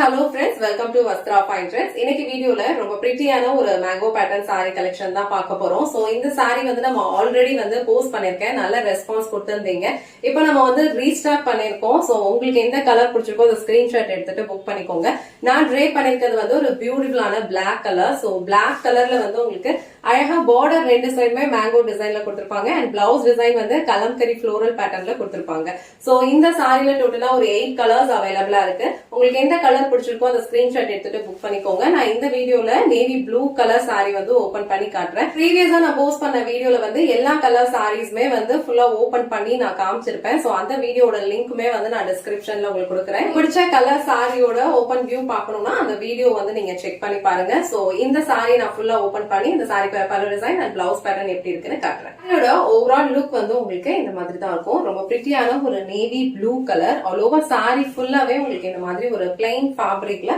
hello friends, welcome to Vastra Fine Trends. இன்னைக்கு வீடியோல ரொம்ப பிரிட்டியான ஒரு மேங்கோ பேட்டர்ன் saree கலெக்ஷன் தான் பார்க்க போறோம். சோ இந்த saree வந்து நம்ம ஆல்ரெடி வந்து போஸ்ட் பண்ணிருக்கேன், நல்ல ரெஸ்பான்ஸ் கொடுத்திருந்தீங்க. இப்போ நம்ம வந்து ரீஸ்டாக் பண்ணிருக்கோம். சோ உங்களுக்கு எந்த கலர் பிடிச்சிருக்கோ அந்த ஸ்கிரீன்ஷாட் எடுத்துட்டு புக் பண்ணிக்கோங்க. நான் ட்ரே பண்ணிருக்கிறது வந்து ஒரு பியூட்டிஃபுல்லான Black கலர். சோ Black கலர்ல வந்து உங்களுக்கு அழகா பார்டர் ரெண்டு சைடுமே மேங்கோ டிசைன்ல கொடுத்திருப்பாங்க அண்ட் பிளவுஸ் டிசைன் வந்து கலம்கரி ஃப்ளோரல் பேட்டர்ன்ல கொடுத்திருப்பாங்க. சோ இந்த சாரில டோட்டலா ஒரு 8 கலர்ஸ் அவைலபிளா இருக்கு. உங்களுக்கு எந்த கலர் பிடிச்சிருக்கோ அந்த ஸ்கிரீன்ஷாட் எடுத்துட்டு புக் பண்ணிக்கோங்க. நான் இந்த வீடியோல நேவி ப்ளூ கலர் சாரி வந்து ஓபன் பண்ணி காட்டுறேன். ப்ரீவியஸா நான் போஸ்ட் பண்ண வீடியோல வந்து எல்லா கலர் சாரீஸ்மே வந்து ஃபுல்லா ஓபன் பண்ணி நான் காமிச்சிருப்பேன். சோ அந்த வீடியோட லிங்க்குமே வந்து நான் டிஸ்கிரிப்ஷன்ல உங்களுக்கு கொடுக்குறேன். பிடிச்ச கலர் சாரியோட ஓபன் வியூ பார்க்கணும்னா அந்த வீடியோ வந்து நீங்க செக் பண்ணி பாருங்க. சோ இந்த சாரி நான் ஃபுல்லா ஓபன் பண்ணி இந்த சாரி பலர் டிசைன் அண்ட் பிளவுஸ் பேட்டர்ன் எப்படி இருக்குன்னு காட்டுறேன். இதோட ஓவரால் லுக் வந்து உங்களுக்கு இந்த மாதிரி தான் இருக்கும். ரொம்ப பிரிட்டியான ஒரு navy blue colour. All over sorry ஃபுல்லாவே உங்களுக்கு இந்த மாதிரி ஒரு பிளைன் ஃபேப்ரிக்ல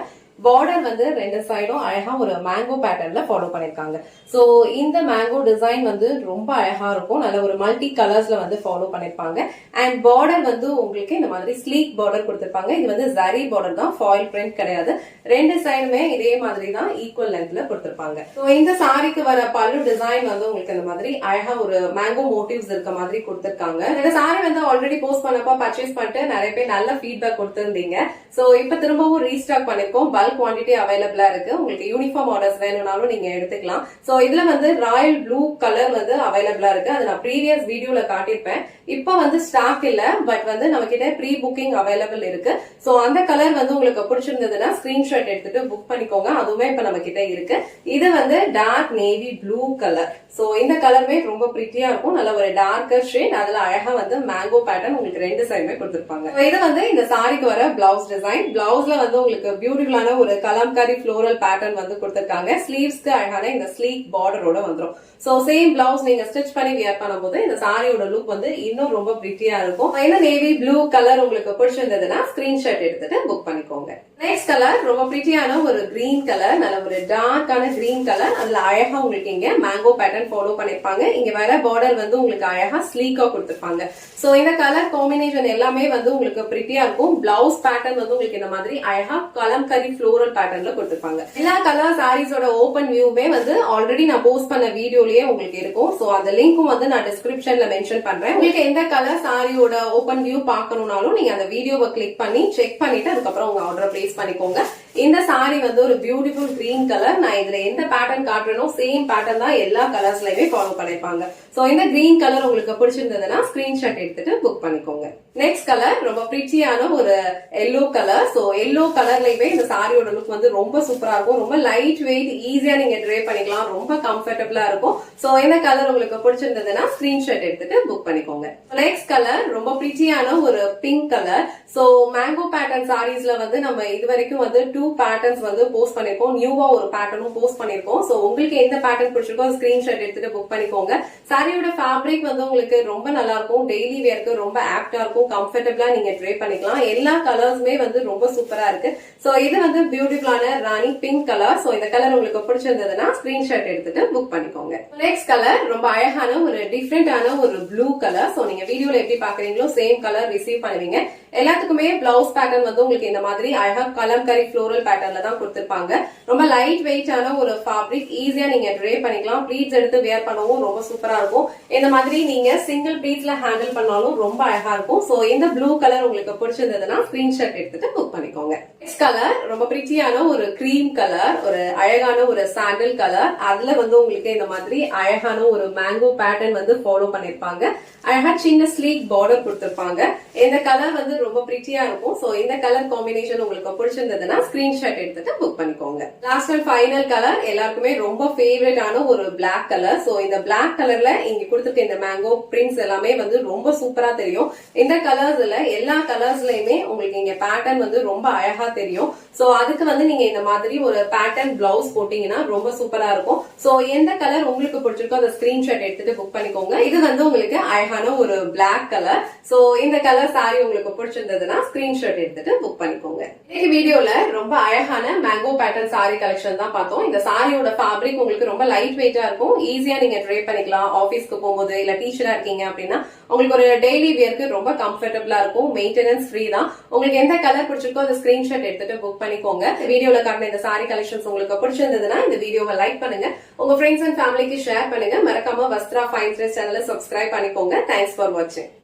பார்டர் வந்து ரெண்டு சைடும் அழகா ஒரு மேங்கோ பேட்டர்ன்ல ஃபாலோ பண்ணிருக்காங்க. சோ இந்த மேங்கோ டிசைன் வந்து ரொம்ப அழகா இருக்கும். நல்ல ஒரு மல்டி கலர்ஸ்ல வந்து ஃபாலோ பண்ணிருப்பாங்க அண்ட் பார்டர் வந்து உங்களுக்கு இந்த மாதிரி ஸ்லீக் பார்டர் கொடுத்திருப்பாங்க. இது வந்து ஜரி பார்டர் தான், ஃபாயில் பிரிண்ட் கிடையாது. ரெண்டு சைடுமே இதே மாதிரி தான் ஈக்குவல் லென்த்ல கொடுத்திருப்பாங்க. சோ இந்த சாரிக்கு வர பல்லு டிசைன் வந்து உங்களுக்கு இந்த மாதிரி அழகா ஒரு மேங்கோ மோட்டிவ்ஸ் இருக்க மாதிரி கொடுத்திருக்காங்க. இந்த சாரி வந்து ஆல்ரெடி போஸ்ட் பண்ணப்ப பர்ச்சேஸ் பண்ணிட்டு நிறைய பேர் நல்ல ஃபீட்பேக் கொடுத்திருந்தீங்க. சோ இப்ப திரும்பவும் ரீஸ்டாக் பண்ணிருக்கோம். குவான்டிட்டி அவைலபிளா இருக்கு. உங்களுக்கு யூனிஃபார்ம் ஆர்டர்ஸ் வேணும்னாலும் நீங்க எடுத்துக்கலாம். சோ இதுல வந்து ராயல் ப்ளூ கலர் வந்து அவைலபிளா இருக்கு. அது நான் ப்ரீவியஸ் வீடியோல காட்டியிருப்பேன். இப்ப வந்து ஸ்டாக் இல்ல, பட் வந்து நம்ம கிட்ட ப்ரீ புக்கிங் அவைலபிள் இருக்கு. சோ அந்த கலர் வந்து உங்களுக்கு பிடிச்சிருந்ததுன்னா ஸ்கிரீன்ஷாட் எடுத்துட்டு புக் பண்ணிக்கோங்க. அதுவுமே இப்ப நம்ம கிட்ட இருக்கு. இது வந்து dark navy blue colour. So இந்த கலருமே ரொம்ப பிரிட்டியா இருக்கும். நல்ல ஒரு டார்க்கர் ஷேட். அதுல அழகா வந்து மேங்கோ பேட்டர்ன் உங்களுக்கு ரெண்டு சைடுமே கொடுத்திருப்பாங்க. இது வந்து இந்த சாரிக்கு வர பிளவுஸ் டிசைன். பிளவுஸ்ல வந்து உங்களுக்கு பியூட்டிஃபுல்லான ஒரு கலம்காரி ஃப்ளோரல் பேட்டர்ன் வந்து கொடுத்திருக்காங்க. ஸ்லீவ்ஸ்க்கு அழகான இந்த ஸ்லீக் பார்டரோட வந்துரும். சோ சேம் பிளவுஸ் நீங்க ஸ்டிச் பண்ணி வியர் பண்ணும்போது இந்த சாரியோட லுக் வந்து இன்னும் ரொம்ப பிரிட்டியா இருக்கும். இந்த நேவி ப்ளூ கலர் உங்களுக்கு பிடிச்சிருந்ததுன்னா ஸ்கிரீன்ஷாட் எடுத்துட்டு புக் பண்ணிக்கோங்க. நெக்ஸ்ட் கலர் ரொம்ப பிரிட்டியான ஒரு கிரீன் கலர். நல்ல ஒரு டார்க்கான கிரீன் கலர். அதுல அழகா உங்களுக்கு இங்க மேங்கோ பேட்டர்ன் ஃபாலோ பண்ணிருப்பாங்க. இங்க வர பார்டர் வந்து உங்களுக்கு அழகா ஸ்லீக்கா கொடுத்திருப்பாங்க. சோ இந்த கலர் காம்பினேஷன் எல்லாமே வந்து உங்களுக்கு பிரிட்டியா இருக்கும். பிளவுஸ் பேட்டர்ன் வந்து உங்களுக்கு இந்த மாதிரி அழகா கலம்கரி ஃப்ளோரல் பேட்டர்ன்ல கொடுத்திருப்பாங்க. எல்லா கலர் சாரீஸோட ஓபன் வியூமே வந்து ஆல்ரெடி நான் போஸ்ட் பண்ண வீடியோலயே உங்களுக்கு இருக்கும். சோ அந்த லிங்க்கும் வந்து நான் டிஸ்கிரிப்ஷன்ல மென்ஷன் பண்றேன். உங்களுக்கு எந்த கலர் சாரியோட ஓபன் வியூ பார்க்கணும்னாலும் நீங்க அந்த வீடியோவை கிளிக் பண்ணி செக் பண்ணிட்டு அதுக்கப்புறம் உங்க ஆர்டர் பிளேஸ் பண்ணிக்கோங்க. இந்த சாரி வந்து ஒரு பியூட்டிஃபுல் கிரீன் கலர். நான் இதுல எந்த பேட்டர்ன் காட்டுறனோ சேம் பேட்டர்ன் தான் எல்லா கலர்ஸ்லயுமே ஃபாலோ பண்ணிருப்பாங்க. சோ இந்த கிரீன் கலர் உங்களுக்கு பிடிச்சிருந்ததுன்னா ஸ்கிரீன்ஷாட் எடுத்துட்டு புக் பண்ணிக்கோங்க. நெக்ஸ்ட் கலர் ரொம்ப பிரிட்டியான ஒரு எல்லோ கலர். சோ எல்லோ கலர்லயுமே இந்த சாரியோட லுக் வந்து ரொம்ப சூப்பரா இருக்கும். ரொம்ப லைட் வெயிட், ஈஸியா நீங்க ட்ரே பண்ணிக்கலாம். ரொம்ப கம்ஃபர்டபுளா இருக்கும். சோ இந்த கலர் உங்களுக்கு பிடிச்சிருந்ததுன்னா ஸ்கிரீன்ஷாட் எடுத்துட்டு புக் பண்ணிக்கோங்க. நெக்ஸ்ட் கலர் ரொம்ப பிரிட்டியான ஒரு pink colour. So mango pattern சாரீஸ்ல வந்து நம்ம இது வரைக்கும் வந்து 2 பேட்டர்ன்ஸ் வந்து போஸ்ட் பண்ணிருக்கோம். நியூவா ஒரு பேட்டர்னும் போஸ்ட் பண்ணிருக்கோம். சோ உங்களுக்கு எந்த பேட்டர்ன் பிடிச்சிருக்கோ ஸ்கிரீன்ஷாட் எடுத்துட்டு புக் பண்ணிக்கோங்க. சாரியோட ஃபேப்ரிக் வந்து உங்களுக்கு ரொம்ப நல்லா இருக்கும். டெய்லி வேர்க்கு ரொம்ப ஆப்டா இருக்கும். கம்ஃபர்டபுளா நீங்க ட்ரே பண்ணிக்கலாம். எல்லா கலர்ஸுமே வந்து ரொம்ப சூப்பரா இருக்கு. சோ இது வந்து பியூட்டிஃபுல்லான ராணி பிங்க் கலர். சோ இந்த கலர் உங்களுக்கு பிடிச்சிருந்ததுன்னா ஸ்கிரீன்ஷாட் எடுத்துட்டு புக் பண்ணிக்கோங்க. நெக்ஸ்ட் கலர் ரொம்ப அழகான ஒரு டிஃபரெண்டான ஒரு ப்ளூ கலர். சோ நீங்க வீடியோல எப்படி பாக்குறீங்களோ சேம் கலர் ரிசீவ் பண்ணுவீங்க. எல்லாத்துக்குமே பிளவுஸ் பேட்டர்ன் வந்து உங்களுக்கு இந்த மாதிரி அழகா கலம்கரி ஃப்ளோரல் பேட்டர்ன்ல தான் கொடுத்திருப்பாங்க. ரொம்ப லைட் வெயிட்டான ஒரு ஃபேப்ரிக். ஈஸியா நீங்க ட்ரே பண்ணிக்கலாம். ப்ளீட்ஸ் எடுத்து வேர் பண்ணவும் ரொம்ப சூப்பரா இருக்கும். இந்த மாதிரி நீங்க சிங்கிள் ப்ளீட்ஸ்ல ஹேண்டில் பண்ணாலும் ரொம்ப அழகா இருக்கும். சோ இந்த ப்ளூ கலர் உங்களுக்கு பிடிச்சிருந்ததுன்னா ஸ்கிரீன்ஷாட் எடுத்துட்டு புக் பண்ணிக்கோங்க. நெக்ஸ்ட் கலர் ரொம்ப பிரிட்டியான ஒரு கிரீம் கலர். ஒரு அழகான ஒரு சாண்டல் கலர். அதுல வந்து உங்களுக்கு இந்த மாதிரி அழகான ஒரு மேங்கோ பேட்டர்ன் வந்து ஃபாலோ பண்ணிருப்பாங்க. அழகா சின்ன ஸ்லீக் பார்டர் கொடுத்திருப்பாங்க. இந்த கலர் வந்து ரொம்ப பிரிட்டியா இருக்கும். சோ இந்த கலர் காம்பினேஷன் உங்களுக்கு பிடிச்சிருந்ததுன்னா ஸ்கிரீன்ஷாட் எடுத்துட்டு புக் பண்ணிக்கோங்க. லாஸ்ட் அண்ட் ஃபைனல் கலர் எல்லாருக்குமே ரொம்ப ஃபேவரட்டான ஒரு Black கலர். சோ இந்த Black கலர்ல இங்க கொடுத்திருக்க இந்த மேங்கோ பிரிண்ட்ஸ் எல்லாமே வந்து ரொம்ப சூப்பரா தெரியும். இந்த கலர்ஸ்ல எல்லா கலர்ஸ்லயுமே உங்களுக்கு இங்க பேட்டர்ன் வந்து ரொம்ப அழகா தெரியும். சோ அதுக்கு வந்து நீங்க இந்த மாதிரி ஒரு பேட்டர்ன் பிளவுஸ் போட்டீங்கன்னா ரொம்ப சூப்பரா இருக்கும். சோ எந்த கலர் உங்களுக்கு பிடிச்சிருக்கோ அந்த ஸ்கிரீன்ஷாட் எடுத்துட்டு புக் பண்ணிக்கோங்க. இது வந்து உங்களுக்கு அழகான ஒரு Black கலர். சோ இந்த கலர் சாரி உங்களுக்கு பிடிச்சிருந்ததுன்னா ஸ்கிரீன்ஷாட் எடுத்துட்டு புக் பண்ணிக்கோங்க. இன்னைக்கு வீடியோல ரொம்ப அழகான மேங்கோ பேட்டர்ன் சாரி கலெக்ஷன் தான் பார்த்தோம். இந்த சாரியோட ஃபேப்ரிக் உங்களுக்கு ரொம்ப லைட் வெயிட்டா இருக்கும். ஈஸியா நீங்க ட்ரை பண்ணிக்கலாம். ஆபீஸ்க்கு போகும்போது இல்ல டீச்சரா இருக்கீங்க அப்படின்னா உங்களுக்கு ஒரு டெய்லி வியர்க்கு ரொம்ப கம்ஃபர்டபுளா இருக்கும். மெயின்டெனன்ஸ் ஃப்ரீ தான். உங்களுக்கு எந்த கலர் பிடிச்சிருக்கோ அந்த ஸ்கிரீன்ஷாட் எடுத்துட்டு புக் பண்ணிக்கோங்க. வீடியோல காட்டின இந்த சாரி கலெக்ஷன்ஸ் உங்களுக்கு பிடிச்சிருந்ததுன்னா இந்த வீடியோவை லைக் பண்ணுங்க, உங்க ஃப்ரெண்ட்ஸ் அண்ட் ஃபேமிலிக்கு ஷேர் பண்ணுங்க. மறக்காம வஸ்த்ரா ஃபைன் த்ரெட்ஸ் சேனலை சப்ஸ்கிரைப் பண்ணிக்கோங்க. தேங்க்ஸ் ஃபார் வாட்சிங்.